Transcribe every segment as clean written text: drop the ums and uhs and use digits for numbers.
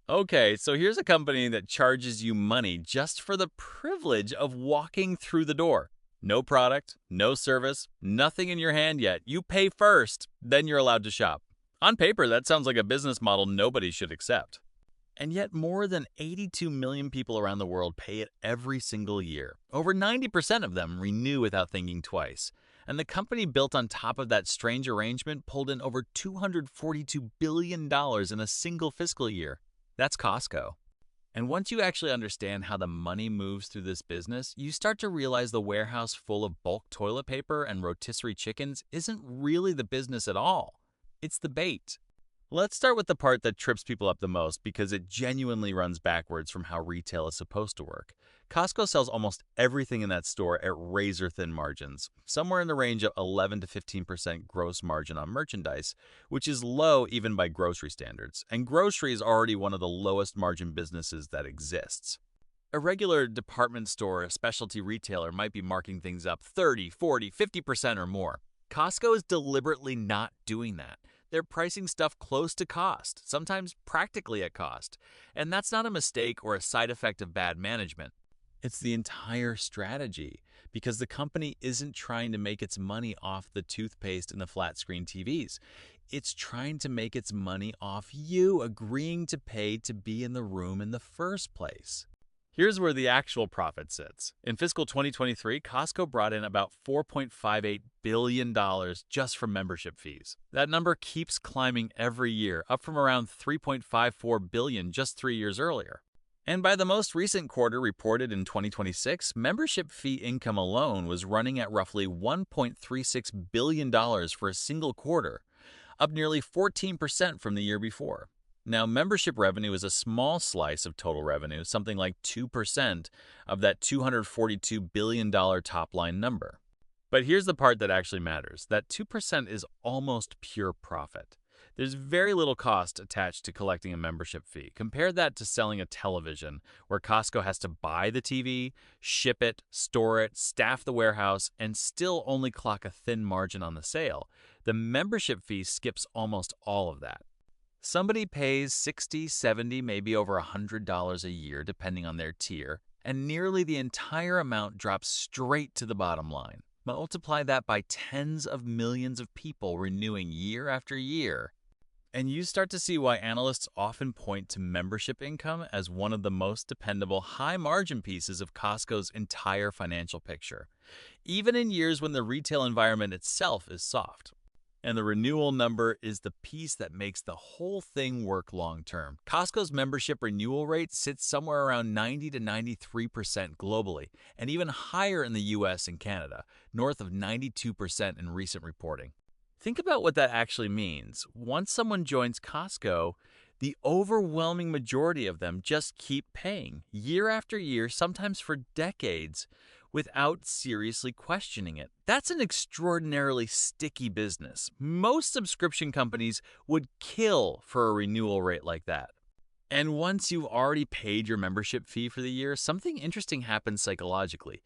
Okay, so here's a company that charges you money just for the privilege of walking through the door. No product, no service, nothing in your hand yet. You pay first, then you're allowed to shop. On paper, that sounds like a business model nobody should accept. And yet, more than 82 million people around the world pay it every single year. Over 90% of them renew without thinking twice. And the company built on top of that strange arrangement pulled in over $242 billion in a single fiscal year. That's Costco. And once you actually understand how the money moves through this business, you start to realize the warehouse full of bulk toilet paper and rotisserie chickens isn't really the business at all. It's the bait. Let's start with the part that trips people up the most because it genuinely runs backwards from how retail is supposed to work. Costco sells almost everything in that store at razor-thin margins, somewhere in the range of 11 to 15% gross margin on merchandise, which is low even by grocery standards, and grocery is already one of the lowest margin businesses that exists. A regular department store or specialty retailer might be marking things up 30, 40, 50% or more. Costco is deliberately not doing that. They're pricing stuff close to cost, sometimes practically at cost. And that's not a mistake or a side effect of bad management. It's the entire strategy, because the company isn't trying to make its money off the toothpaste and the flat screen TVs. It's trying to make its money off you agreeing to pay to be in the room in the first place. Here's where the actual profit sits. In fiscal 2023, Costco brought in about $4.58 billion just from membership fees. That number keeps climbing every year, up from around $3.54 billion just 3 years earlier. And by the most recent quarter reported in 2026, membership fee income alone was running at roughly $1.36 billion for a single quarter, up nearly 14% from the year before. Now, membership revenue is a small slice of total revenue, something like 2% of that $242 billion top-line number. But here's the part that actually matters. That 2% is almost pure profit. There's very little cost attached to collecting a membership fee. Compare that to selling a television, where Costco has to buy the TV, ship it, store it, staff the warehouse, and still only clock a thin margin on the sale. The membership fee skips almost all of that. Somebody pays $60, $70, maybe over $100 a year, depending on their tier, and nearly the entire amount drops straight to the bottom line. Multiply that by tens of millions of people renewing year after year, and you start to see why analysts often point to membership income as one of the most dependable high-margin pieces of Costco's entire financial picture, even in years when the retail environment itself is soft. And the renewal number is the piece that makes the whole thing work long-term. Costco's membership renewal rate sits somewhere around 90 to 93% globally, and even higher in the US and Canada, north of 92% in recent reporting. Think about what that actually means. Once someone joins Costco, the overwhelming majority of them just keep paying, year after year, sometimes for decades, without seriously questioning it. That's an extraordinarily sticky business. Most subscription companies would kill for a renewal rate like that. And once you've already paid your membership fee for the year, something interesting happens psychologically.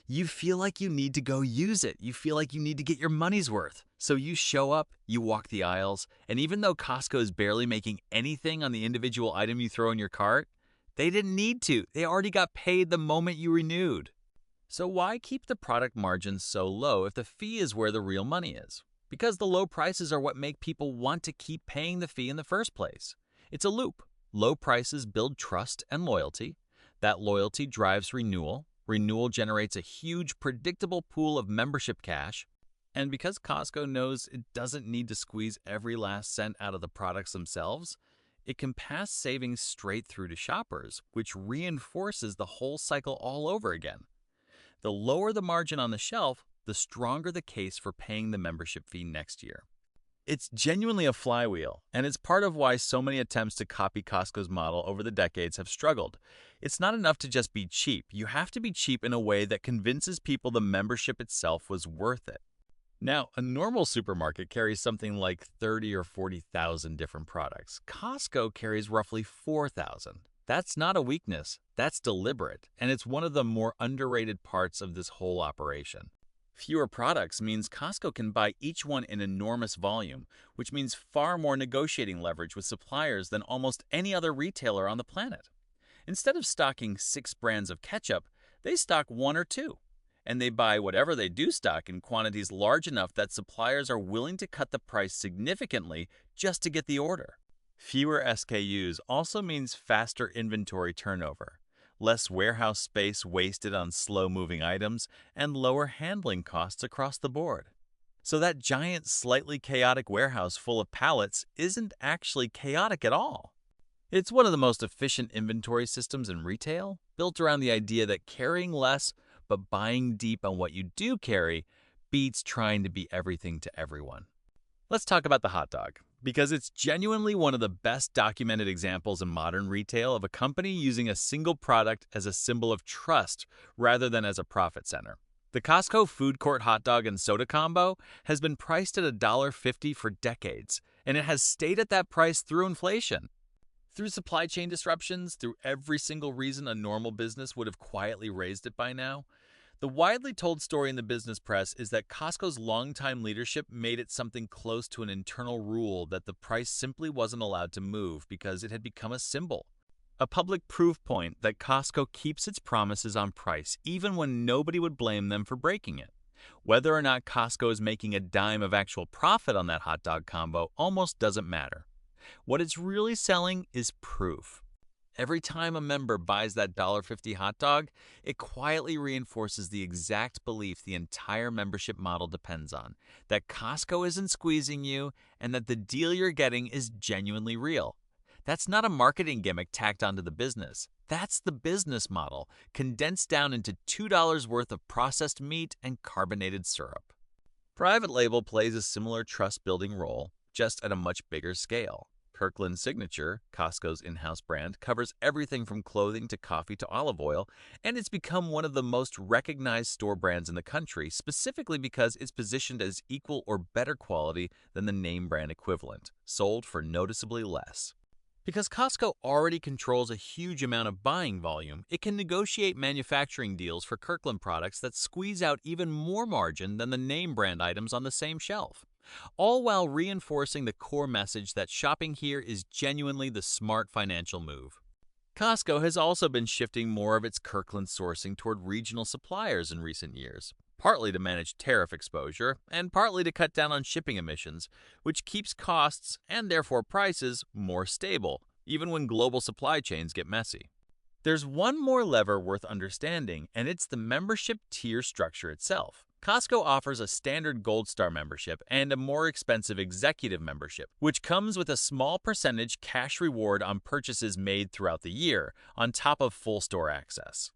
You feel like you need to go use it. You feel like you need to get your money's worth. So you show up, you walk the aisles, and even though Costco is barely making anything on the individual item you throw in your cart, they didn't need to. They already got paid the moment you renewed. So why keep the product margins so low if the fee is where the real money is? Because the low prices are what make people want to keep paying the fee in the first place. It's a loop. Low prices build trust and loyalty. That loyalty drives renewal. Renewal generates a huge, predictable pool of membership cash. And because Costco knows it doesn't need to squeeze every last cent out of the products themselves, it can pass savings straight through to shoppers, which reinforces the whole cycle all over again. The lower the margin on the shelf, the stronger the case for paying the membership fee next year. It's genuinely a flywheel, and it's part of why so many attempts to copy Costco's model over the decades have struggled. It's not enough to just be cheap. You have to be cheap in a way that convinces people the membership itself was worth it. Now, a normal supermarket carries something like 30 or 40,000 different products. Costco carries roughly 4,000. That's not a weakness, that's deliberate, and it's one of the more underrated parts of this whole operation. Fewer products means Costco can buy each one in enormous volume, which means far more negotiating leverage with suppliers than almost any other retailer on the planet. Instead of stocking 6 brands of ketchup, they stock one or two. And they buy whatever they do stock in quantities large enough that suppliers are willing to cut the price significantly just to get the order. Fewer SKUs also means faster inventory turnover, less warehouse space wasted on slow-moving items, and lower handling costs across the board. So that giant, slightly chaotic warehouse full of pallets isn't actually chaotic at all. It's one of the most efficient inventory systems in retail, built around the idea that carrying less but buying deep on what you do carry beats trying to be everything to everyone. Let's talk about the hot dog, because it's genuinely one of the best documented examples in modern retail of a company using a single product as a symbol of trust rather than as a profit center. The Costco food court hot dog and soda combo has been priced at $1.50 for decades, and it has stayed at that price through inflation. Through supply chain disruptions, through every single reason a normal business would have quietly raised it by now, the widely told story in the business press is that Costco's longtime leadership made it something close to an internal rule that the price simply wasn't allowed to move because it had become a symbol. A public proof point that Costco keeps its promises on price even when nobody would blame them for breaking it. Whether or not Costco is making a dime of actual profit on that hot dog combo almost doesn't matter. What it's really selling is proof. Every time a member buys that $1.50 hot dog, it quietly reinforces the exact belief the entire membership model depends on, that Costco isn't squeezing you and that the deal you're getting is genuinely real. That's not a marketing gimmick tacked onto the business. That's the business model, condensed down into $2 worth of processed meat and carbonated syrup. Private label plays a similar trust-building role, just at a much bigger scale. Kirkland Signature, Costco's in-house brand, covers everything from clothing to coffee to olive oil, and it's become one of the most recognized store brands in the country, specifically because it's positioned as equal or better quality than the name brand equivalent, sold for noticeably less. Because Costco already controls a huge amount of buying volume, it can negotiate manufacturing deals for Kirkland products that squeeze out even more margin than the name brand items on the same shelf, all while reinforcing the core message that shopping here is genuinely the smart financial move. Costco has also been shifting more of its Kirkland sourcing toward regional suppliers in recent years, partly to manage tariff exposure and partly to cut down on shipping emissions, which keeps costs and therefore prices more stable, even when global supply chains get messy. There's one more lever worth understanding, and it's the membership tier structure itself. Costco offers a standard Gold Star membership and a more expensive executive membership, which comes with a small percentage cash reward on purchases made throughout the year, on top of full store access.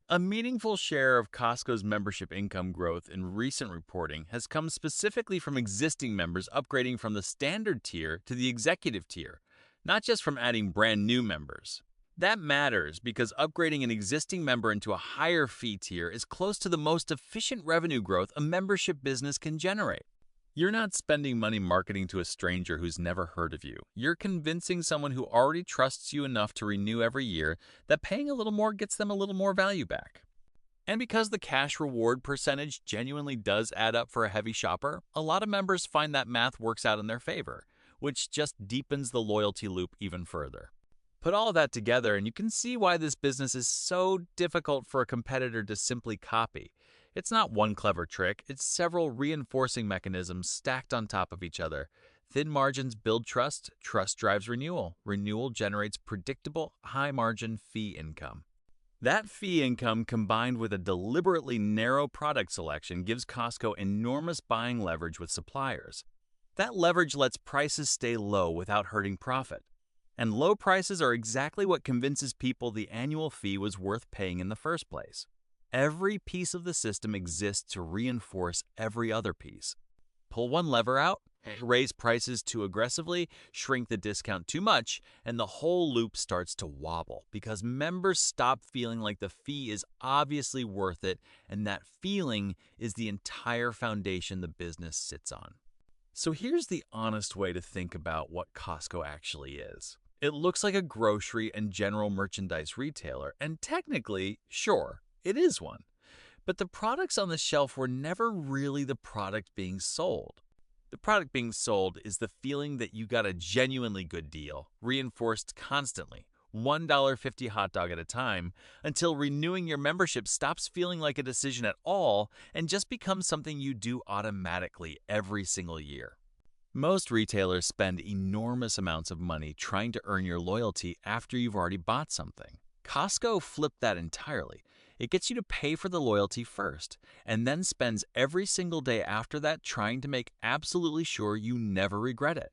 A meaningful share of Costco's membership income growth in recent reporting has come specifically from existing members upgrading from the standard tier to the executive tier, not just from adding brand new members. That matters because upgrading an existing member into a higher fee tier is close to the most efficient revenue growth a membership business can generate. You're not spending money marketing to a stranger who's never heard of you. You're convincing someone who already trusts you enough to renew every year that paying a little more gets them a little more value back. And because the cash reward percentage genuinely does add up for a heavy shopper, a lot of members find that math works out in their favor, which just deepens the loyalty loop even further. Put all of that together and you can see why this business is so difficult for a competitor to simply copy. It's not one clever trick, it's several reinforcing mechanisms stacked on top of each other. Thin margins build trust, trust drives renewal, renewal generates predictable, high-margin fee income. That fee income combined with a deliberately narrow product selection gives Costco enormous buying leverage with suppliers. That leverage lets prices stay low without hurting profit. And low prices are exactly what convinces people the annual fee was worth paying in the first place. Every piece of the system exists to reinforce every other piece. Pull one lever out, raise prices too aggressively, shrink the discount too much, and the whole loop starts to wobble because members stop feeling like the fee is obviously worth it, and that feeling is the entire foundation the business sits on. So here's the honest way to think about what Costco actually is. It looks like a grocery and general merchandise retailer, and technically, sure, it is one. but the products on the shelf were never really the product being sold. The product being sold is the feeling that you got a genuinely good deal, reinforced constantly, $1.50 hot dog at a time, until renewing your membership stops feeling like a decision at all and just becomes something you do automatically every single year. Most retailers spend enormous amounts of money trying to earn your loyalty after you've already bought something. Costco flipped that entirely. It gets you to pay for the loyalty first, and then spends every single day after that trying to make absolutely sure you never regret it.